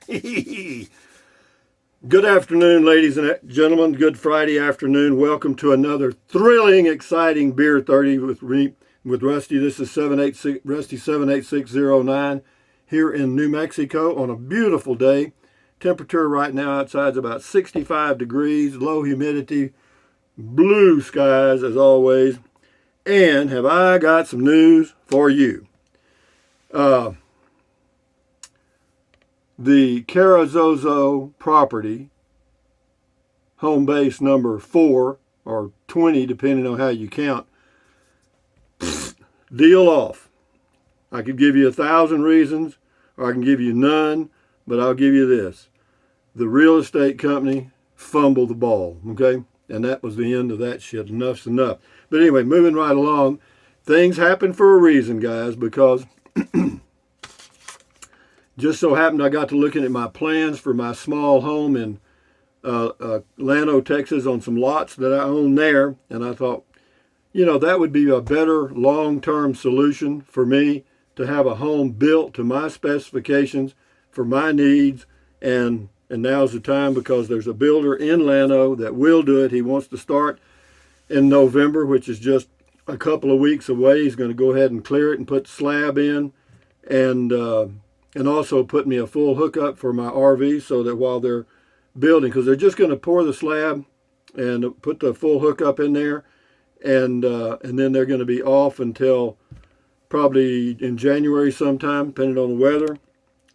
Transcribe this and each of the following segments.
Good afternoon, ladies and gentlemen. Good Friday afternoon. Welcome to another thrilling, exciting Beer 30 with Rusty. This is Rusty 78609 here in New Mexico on a beautiful day. Temperature right now outside is about 65 degrees, low humidity, blue skies as always. And have I got some news for you? The Carrizozo property, home base number 4 or 20, depending on how you count, deal off. I could give you 1,000 reasons, or I can give you none, but I'll give you this. The real estate company fumbled the ball, okay? And that was the end of that shit. Enough's enough. But anyway, moving right along, things happen for a reason, guys, because just so happened I got to looking at my plans for my small home in Llano, Texas on some lots that I own there. And I thought, you know, that would be a better long-term solution for me to have a home built to my specifications for my needs. And now's the time because there's a builder in Llano that will do it. He wants to start in November, which is just a couple of weeks away. He's going to go ahead and clear it and put the slab in and also put me a full hookup for my RV so that while they're building, because they're just going to pour the slab and put the full hookup in there, and then they're going to be off until probably in January sometime, depending on the weather.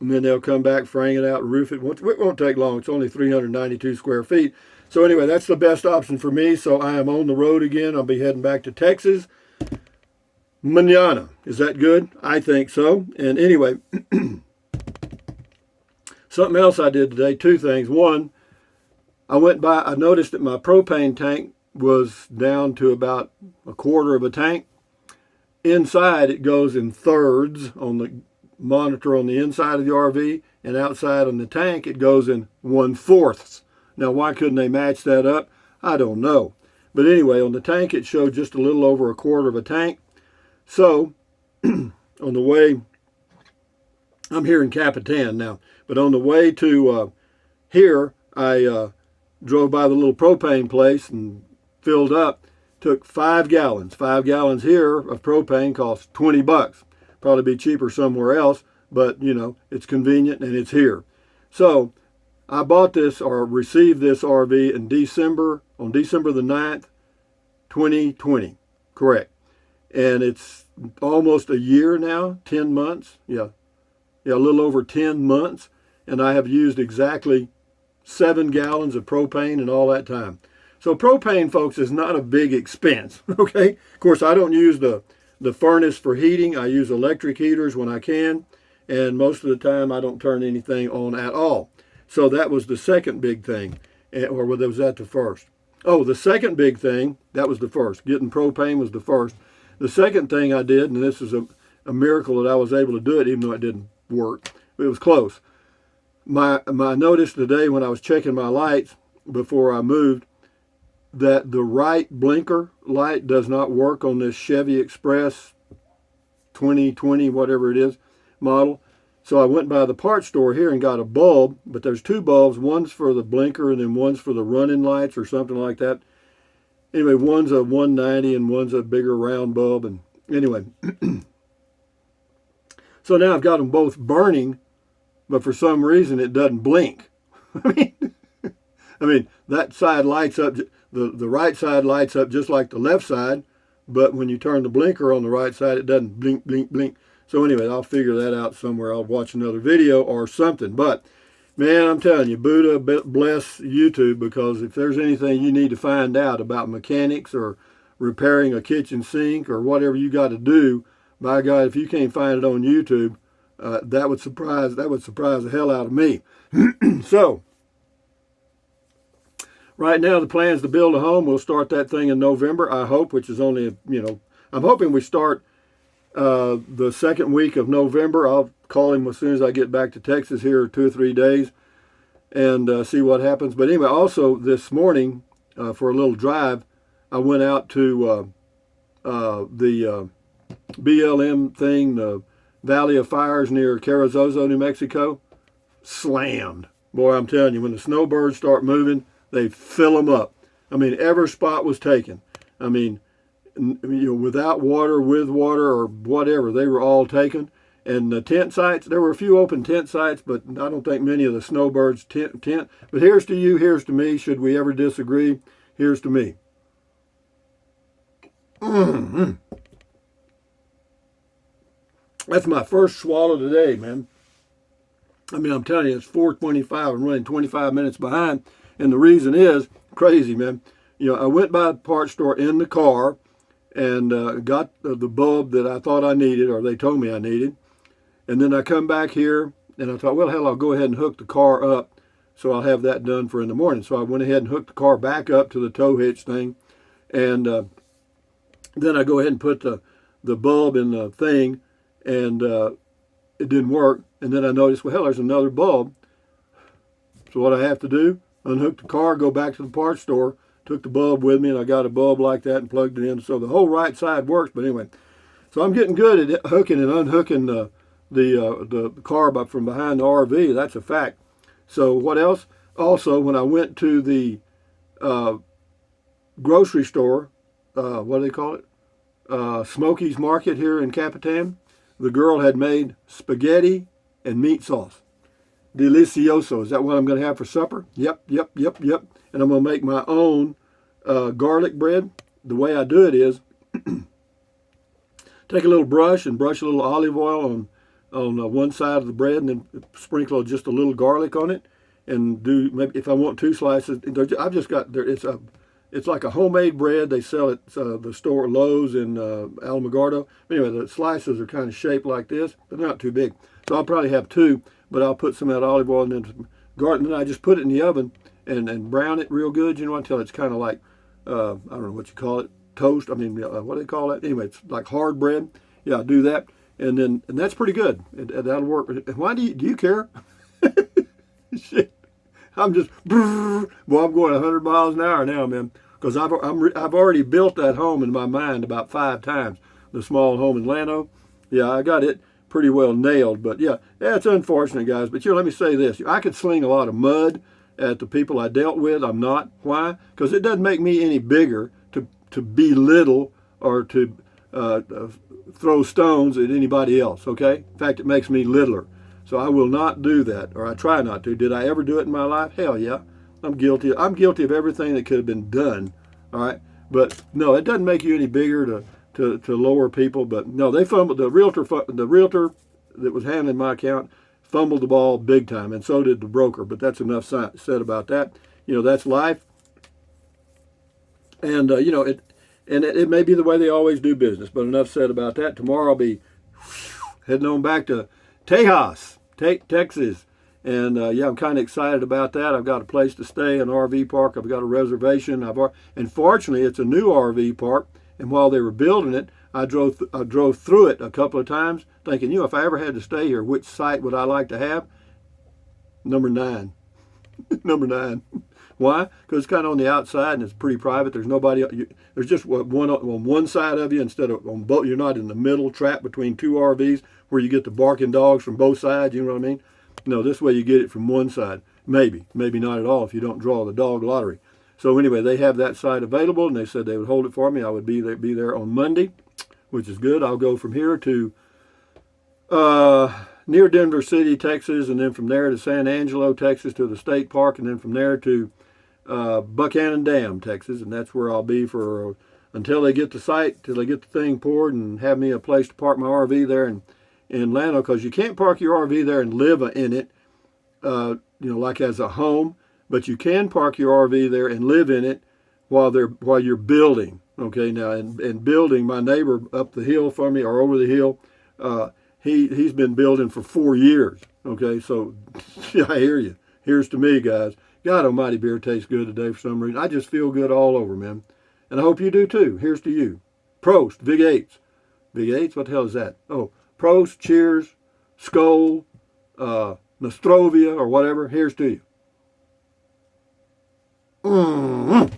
And then they'll come back, frame it out, roof it. It won't take long. It's only 392 square feet. So anyway, that's the best option for me. So I am on the road again. I'll be heading back to Texas mañana. Is that good? I think so. And anyway, something else I did today, 2 things. One, I noticed that my propane tank was down to about a quarter of a tank. Inside, it goes in thirds on the monitor on the inside of the RV, and outside on the tank, it goes in 1/4. Now, why couldn't they match that up? I don't know. But anyway, on the tank, it showed just a little over a quarter of a tank. So, on the way, I'm here in Capitan now, but on the way to here, I drove by the little propane place and filled up. Took 5 gallons. 5 gallons here of propane costs $20. Probably be cheaper somewhere else, but, you know, it's convenient and it's here. So, I bought this or received this RV in December, on December the 9th, 2020. Correct. And it's almost a year now, 10 months. Yeah, a little over 10 months. And I have used exactly 7 gallons of propane in all that time. So propane, folks, is not a big expense, okay? Of course, I don't use the furnace for heating. I use electric heaters when I can. And most of the time, I don't turn anything on at all. So that was the second big thing. Or was that the first? Oh, the second big thing, that was the first. Getting propane was the first. The second thing I did, and this is a miracle that I was able to do it, even though it didn't work. It was close. My notice today when I was checking my lights before I moved, that the right blinker light does not work on this Chevy Express 2020, whatever it is, model. So I went by the parts store here and got a bulb, but there's 2 bulbs. One's for the blinker and then one's for the running lights or something like that. Anyway, one's a 190 and one's a bigger round bulb. And anyway, so now I've got them both burning, but for some reason it doesn't blink. I mean, that side lights up, the right side lights up just like the left side, but when you turn the blinker on the right side, it doesn't blink, blink, blink. So anyway, I'll figure that out somewhere. I'll watch another video or something. But, man, I'm telling you, Buddha bless YouTube, because if there's anything you need to find out about mechanics or repairing a kitchen sink or whatever you got to do, by God, if you can't find it on YouTube, that would surprise the hell out of me. So, right now, the plan is to build a home. We'll start that thing in November, I hope, which is only, you know, I'm hoping we start the second week of November. I'll call him as soon as I get back to Texas here in 2 or 3 days and see what happens. But anyway, also this morning for a little drive, I went out to the BLM thing, the Valley of Fires near Carrizozo, New Mexico. slammed. Boy, I'm telling you, when the snowbirds start moving, they fill them up. I mean, every spot was taken. I mean, without water, with water, or whatever, they were all taken. And the tent sites, there were a few open tent sites, but I don't think many of the snowbirds tent. But here's to you, here's to me. Should we ever disagree, here's to me. Mm-hmm. That's my first swallow today, man. I mean, I'm telling you, it's 4:25. I'm running 25 minutes behind. And the reason is crazy, man. I went by the parts store in the car and got the bulb that I thought I needed, or they told me I needed. And then I come back here and I thought, well, hell, I'll go ahead and hook the car up so I'll have that done for in the morning. So I went ahead and hooked the car back up to the tow hitch thing. And then I go ahead and put the bulb in the thing, and it didn't work. And then I noticed, well, hell, there's another bulb. So what I have to do, unhook the car, go back to the parts store, took the bulb with me, and I got a bulb like that and plugged it in. So the whole right side works. But anyway, so I'm getting good at hooking and unhooking the car from behind the RV. That's a fact. So what else? Also, when I went to the grocery store, what do they call it? Smokey's Market here in Capitan, the girl had made spaghetti and meat sauce. Delicioso. Is that what I'm going to have for supper? Yep. And I'm going to make my own garlic bread. The way I do it is take a little brush and brush a little olive oil on one side of the bread, and then sprinkle just a little garlic on it, and do, maybe if I want 2 slices. I've just got there. It's like a homemade bread. They sell it the store Lowe's in Alamogordo. Anyway, the slices are kind of shaped like this, but they're not too big. So I'll probably have 2, but I'll put some of that olive oil and then some garlic, and then I just put it in the oven and brown it real good, until it's kind of like, I don't know what you call it, toast. I mean, what do they call it? Anyway, it's like hard bread. Yeah, I'll do that. And that's pretty good. That'll work. Why do you care? Shit. I'm just, well, I'm going 100 miles an hour now, man. Because I've already built that home in my mind about 5 times. The small home in Llano. Yeah, I got it pretty well nailed. But yeah, it's unfortunate, guys. But let me say this. I could sling a lot of mud at the people I dealt with. I'm not. Why? Because it doesn't make me any bigger to belittle or to throw stones at anybody else, okay? In fact, it makes me littler. So I will not do that, or I try not to. Did I ever do it in my life? Hell yeah. I'm guilty of everything that could have been done, all right? But no, it doesn't make you any bigger to lower people. But no, they fumbled. The realtor that was handling my account fumbled the ball big time, and so did the broker. But that's enough said about that. That's life. And it may be the way they always do business, but enough said about that. Tomorrow I'll be heading on back to Tejas, Texas. And I'm kind of excited about that. I've got a place to stay, an RV park. I've got a reservation. And fortunately, it's a new RV park. And while they were building it, I drove through it a couple of times, thinking, if I ever had to stay here, which site would I like to have? Number 9. Number 9. Why? Because it's kind of on the outside and it's pretty private. There's nobody. There's just one on one side of you instead of on both. You're not in the middle, trapped between 2 RVs where you get the barking dogs from both sides. You know what I mean? No, this way you get it from one side. Maybe not at all if you don't draw the dog lottery. So anyway, they have that site available, and they said they would hold it for me. I would be there on Monday, which is good. I'll go from here to near Denver City, Texas, and then from there to San Angelo, Texas, to the state park, and then from there to Buchanan Dam, Texas, and that's where I'll be for until they get the site, till they get the thing poured and have me a place to park my RV there in Llano, because you can't park your RV there and live in it, like as a home, but you can park your RV there and live in it while you're building. Okay, now and building, my neighbor up the hill from me or over the hill, he's been building for 4 years. Okay, so yeah, I hear you. Here's to me, guys. God almighty, beer tastes good today for some reason. I just feel good all over, man. And I hope you do too. Here's to you. Prost, Big 8s. Big 8s? What the hell is that? Oh, Prost, cheers, Skol, Nostrovia, or whatever. Here's to you. Mm-hmm.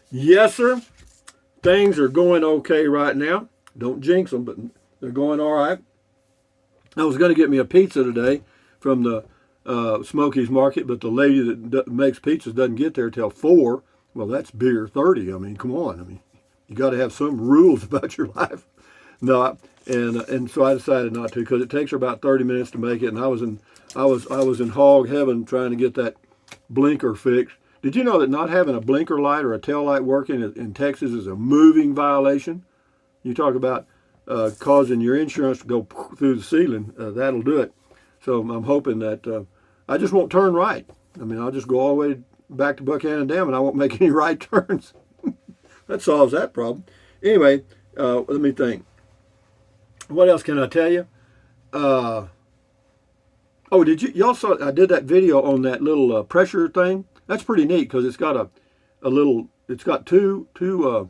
Yes, sir. Things are going okay right now. Don't jinx them, but they're going all right. I was going to get me a pizza today from the Smokies Market, but the lady that makes pizzas doesn't get there till 4. Well, that's beer 30. I mean, come on. I mean, you got to have some rules about your life. No, and so I decided not to, because it takes her about 30 minutes to make it, and I was in hog heaven trying to get that blinker fixed. Did you know that not having a blinker light or a tail light working in Texas is a moving violation? You talk about causing your insurance to go through the ceiling. That'll do it. So I'm hoping that I just won't turn right. I mean, I'll just go all the way back to Buchanan Dam, and I won't make any right turns. That solves that problem. Anyway, let me think. What else can I tell you? Oh, y'all saw? I did that video on that little pressure thing. That's pretty neat, because it's got a little. It's got two God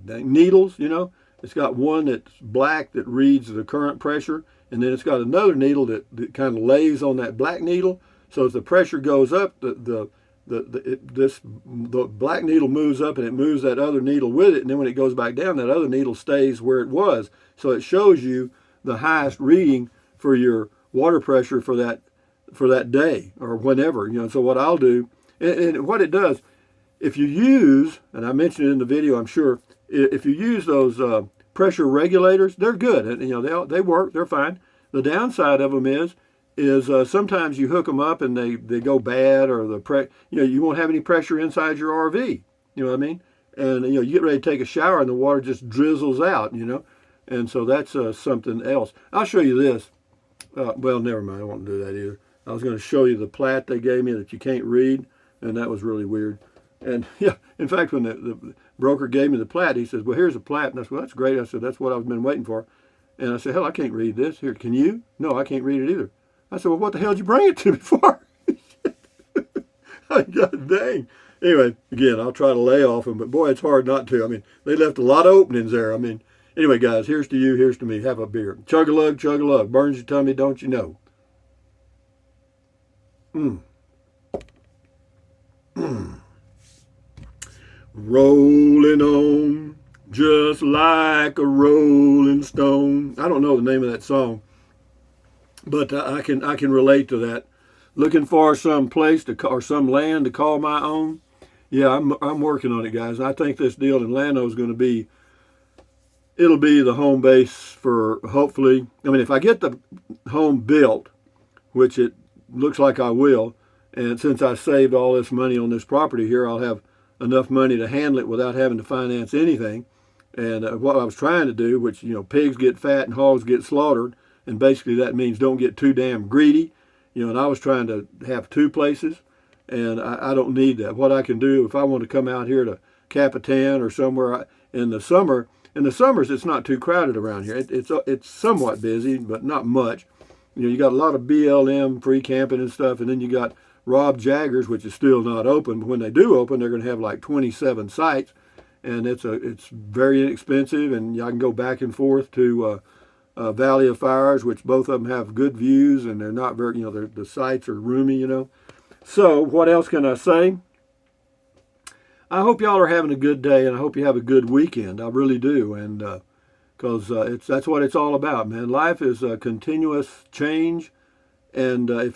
dang, needles. You know, it's got one that's black that reads the current pressure, and then it's got another needle that kind of lays on that black needle. So if the pressure goes up, the black needle moves up, and it moves that other needle with it. And then when it goes back down, that other needle stays where it was. So it shows you the highest reading for your water pressure for that day or whenever. You know. So what I'll do, and what it does, if you use, and I mentioned it in the video, I'm sure, if you use those pressure regulators, they're good. And, you know, they work. They're fine. The downside of them is sometimes you hook them up and they go bad, or you won't have any pressure inside your RV. You know what I mean? And you get ready to take a shower and the water just drizzles out. You know, and so that's something else. I'll show you this. Well, never mind. I won't do that either. I was going to show you the plat they gave me that you can't read, and that was really weird. And yeah, in fact, when the broker gave me the plat, he says, "Well, here's a plat." And I said, "Well, that's great." I said, "That's what I've been waiting for." And I said, "Hell, I can't read this. Here, can you?" "No, I can't read it either." I said, "Well, what the hell did you bring it to me for?" God dang. Anyway, again, I'll try to lay off them, but boy, it's hard not to. I mean, they left a lot of openings there. I mean, anyway, guys, here's to you, here's to me. Have a beer. Chug-a-lug, chug-a-lug. Burns your tummy, don't you know? Rolling on just like a rolling stone. I don't know the name of that song, but I can relate to that. Looking for some place or some land to call my own. Yeah, I'm working on it, guys. I think this deal in Llano is going to be. It'll be the home base for, hopefully. I mean, if I get the home built, which it looks like I will, and since I saved all this money on this property here, I'll have enough money to handle it without having to finance anything. And what I was trying to do, which, you know, pigs get fat and hogs get slaughtered, and basically that means don't get too damn greedy. You know, and I was trying to have 2 places, and I don't need that. What I can do, if I want to come out here to Capitan or somewhere in the summers, it's not too crowded around here. It's somewhat busy, but not much. You know, you got a lot of BLM, free camping and stuff, and then you got Rob Jaggers, which is still not open. But when they do open, they're going to have like 27 sites, and it's very inexpensive, and I can go back and forth to Valley of Fires, which both of them have good views, and they're not very, you know, the sites are roomy, you know. So what else can I say? I hope y'all are having a good day, and I hope you have a good weekend. I really do, and because that's what it's all about, man. Life is a continuous change, and I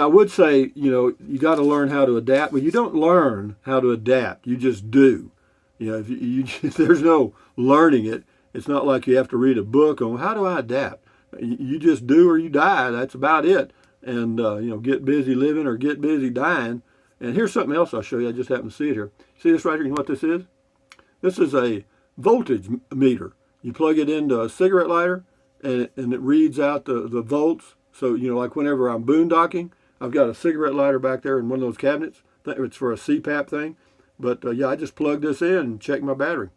would say, you know, you got to learn how to adapt, but you don't learn how to adapt. You just do. You know, if there's no learning it. It's not like you have to read a book on how do I adapt. You just do or you die. That's about it. And, you know, get busy living or get busy dying. And here's something else I'll show you. I just happen to see it here. See this right here? You know what this is? This is a voltage meter. You plug it into a cigarette lighter, and it reads out the volts. So, you know, like whenever I'm boondocking, I've got a cigarette lighter back there in one of those cabinets. It's for a CPAP thing. But, yeah, I just plug this in and check my battery.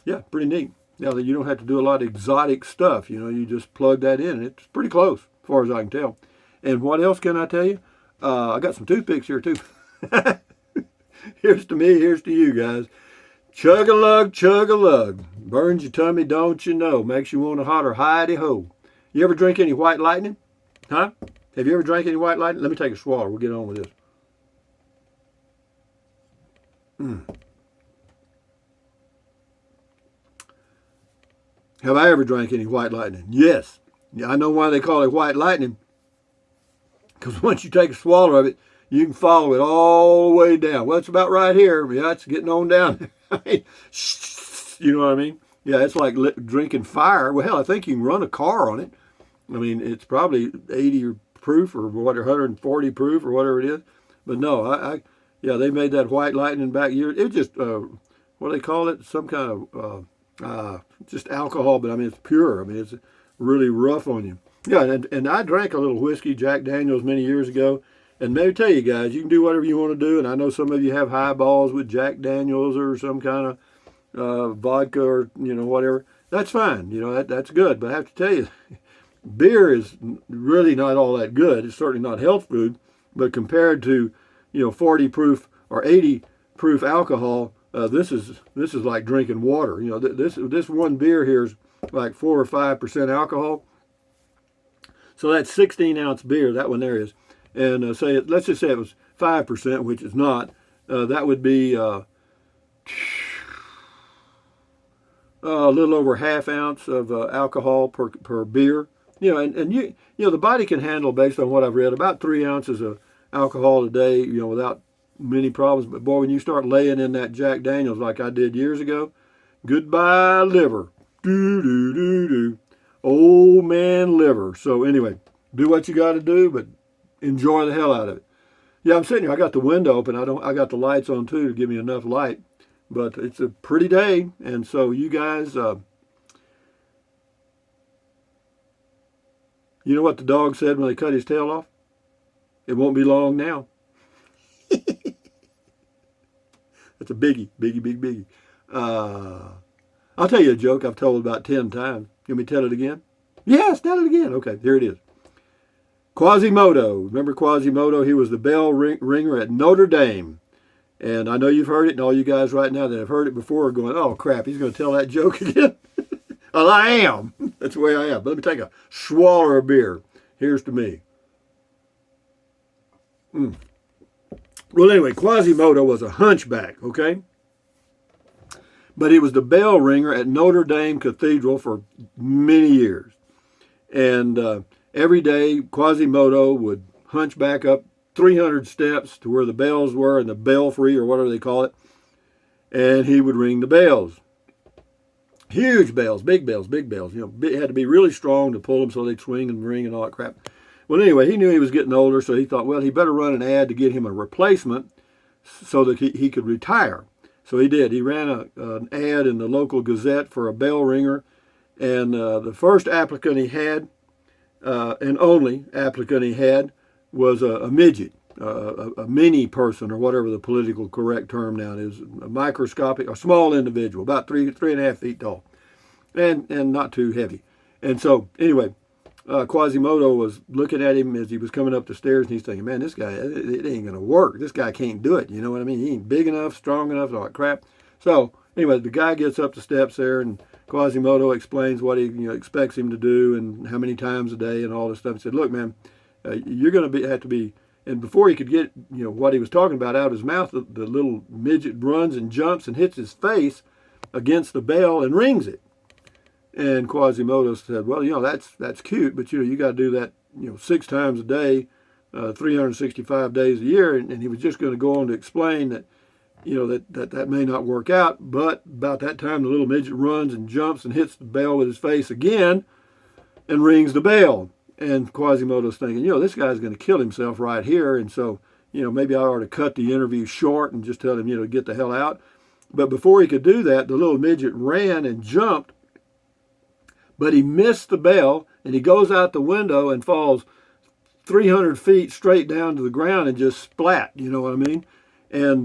Yeah, pretty neat. Now, you don't have to do a lot of exotic stuff. You know, you just plug that in. And it's pretty close, as far as I can tell. And what else can I tell you? I got some toothpicks here, too. Here's to me, here's to you, guys. Chug-a-lug, chug-a-lug. Burns your tummy, don't you know? Makes you want a hotter hidey-ho. You ever drink any White Lightning? Huh? Have you ever drank any White Lightning? Let me take a swallow. We'll get on with this. Have I ever drank any White Lightning? Yes. Yeah, I know why they call it white lightning. Because once you take a swallow of it, you can follow it all the way down. Well, it's about right here. Yeah, it's getting on down. You know what I mean? Yeah, it's like drinking fire. Well, hell, I think you can run a car on it. I mean, it's probably 80 proof or what, 140 proof or whatever it is. But no, yeah, they made that white lightning back years. It was just, what do they call it? Some kind of, just alcohol, but I mean, it's pure. I mean, it's really rough on you. Yeah, and I drank a little whiskey, Jack Daniels, many years ago. And maybe tell you guys, you can do whatever you want to do. And I know some of you have highballs with Jack Daniels or some kind of vodka or, whatever. That's fine. That's good. But I have to tell you, beer is really not all that good. It's certainly not health food. But compared to, 40 proof or 80 proof alcohol, this is like drinking water. This one beer here is like 4 or 5% alcohol. So that's 16-ounce beer. That one there is. And let's just say it was 5%, which is not. That would be a little over ½ ounce of alcohol per beer. And the body can handle, based on what I've read, about 3 ounces of alcohol a day, without many problems. But boy, when you start laying in that Jack Daniels like I did years ago, goodbye liver. Do do do do. Old man liver. So anyway, do what you got to do, but enjoy the hell out of it. Yeah, I'm sitting here. I got the window open. I got the lights on too to give me enough light. But it's a pretty day, and so you guys, you know what the dog said when they cut his tail off? It won't be long now. That's a biggie, biggie. I'll tell you a joke I've told about 10 times. You want me to tell it again? Yes, tell it again. Okay, here it is. Quasimodo. Remember Quasimodo? He was the bell ringer at Notre Dame. And I know you've heard it, and all you guys right now that have heard it before are going, oh, crap, he's going to tell that joke again? Well, I am. That's the way I am. But let me take a swallow of beer. Here's to me. Well, anyway, Quasimodo was a hunchback, okay? But he was the bell ringer at Notre Dame Cathedral for many years. And every day, Quasimodo would hunch back up 300 steps to where the bells were in the belfry or whatever they call it. And he would ring the bells. Huge bells, big bells. It had to be really strong to pull them so they'd swing and ring and all that crap. Well, anyway, he knew he was getting older, so he thought, well, he better run an ad to get him a replacement so that he could retire. So he did. He ran an ad in the local Gazette for a bell ringer. And the first applicant he had, and only applicant he had, was a midget, a mini person, or whatever the political correct term now is, a microscopic, a small individual, about 3.5 feet tall, and not too heavy. And so, anyway, Quasimodo was looking at him as he was coming up the stairs, and he's thinking, man, this guy, it ain't going to work. This guy can't do it. You know what I mean? He ain't big enough, strong enough, all that crap. So, anyway, the guy gets up the steps there, and Quasimodo explains what he expects him to do and how many times a day and all this stuff. He said, look, man, you're going to have to be, and before he could get what he was talking about out of his mouth, the little midget runs and jumps and hits his face against the bell and rings it. And Quasimodo said, well, that's cute, but you got to do that 6 times a day, 365 days a year. And he was just going to go on to explain that that may not work out, but about that time the little midget runs and jumps and hits the bell with his face again and rings the bell. And Quasimodo's thinking, this guy's going to kill himself right here. And so, maybe I ought to cut the interview short and just tell him, to get the hell out. But before he could do that, the little midget ran and jumped, but he missed the bell, and he goes out the window and falls 300 feet straight down to the ground and just splat, you know what I mean? And,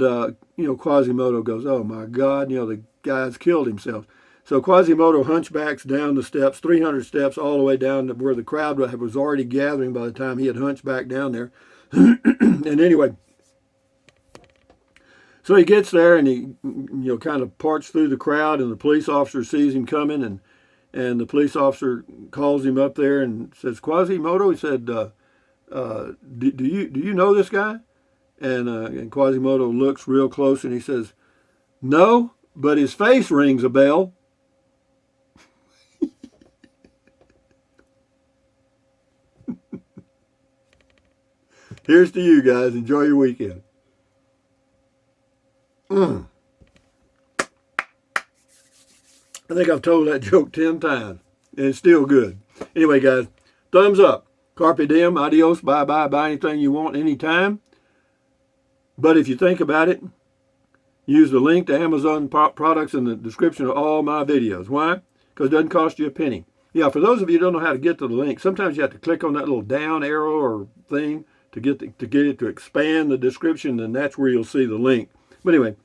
Quasimodo goes, oh my God, the guy's killed himself. So Quasimodo hunchbacks down the steps, 300 steps, all the way down to where the crowd was already gathering by the time he had hunchbacked down there. And anyway, so he gets there and he, kind of parts through the crowd, and the police officer sees him coming, and the police officer calls him up there and says, Quasimodo, he said, do you know this guy? And Quasimodo looks real close and he says, no, but his face rings a bell. Here's to you guys. Enjoy your weekend. I think I've told that joke 10 times, and it's still good. Anyway, guys, thumbs up. Carpe diem, adios, bye-bye, buy anything you want anytime. But if you think about it, use the link to Amazon products in the description of all my videos. Why? Because it doesn't cost you a penny. Yeah, for those of you who don't know how to get to the link, sometimes you have to click on that little down arrow or thing to get it to expand the description, and that's where you'll see the link. But anyway,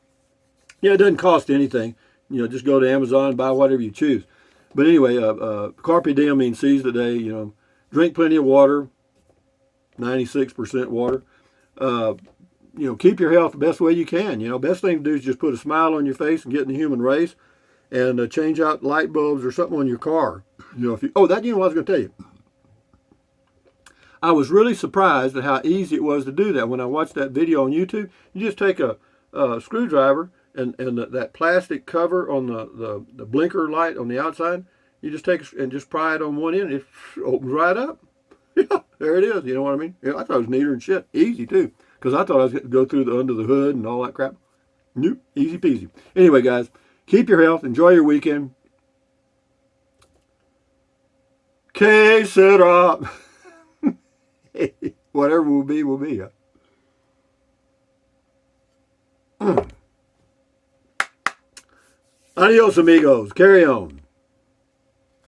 yeah, it doesn't cost anything. You know, just go to Amazon and buy whatever you choose. But anyway, carpe diem means seize the day. You know, drink plenty of water, 96% water. You know, keep your health the best way you can. You know, best thing to do is just put a smile on your face and get in the human race, and change out light bulbs or something on your car. You know, if you what I was going to tell you. I was really surprised at how easy it was to do that. When I watched that video on YouTube, you just take a screwdriver and that plastic cover on the blinker light on the outside, you just take and just pry it on one end, it opens right up. Yeah, there it is. You know what I mean? Yeah, I thought it was neater than shit. Easy too, because I thought I was going to go through under the hood and all that crap. Nope, easy peasy. Anyway, guys, keep your health. Enjoy your weekend. Que sera. Whatever will be, will be. Adios, amigos. Carry on.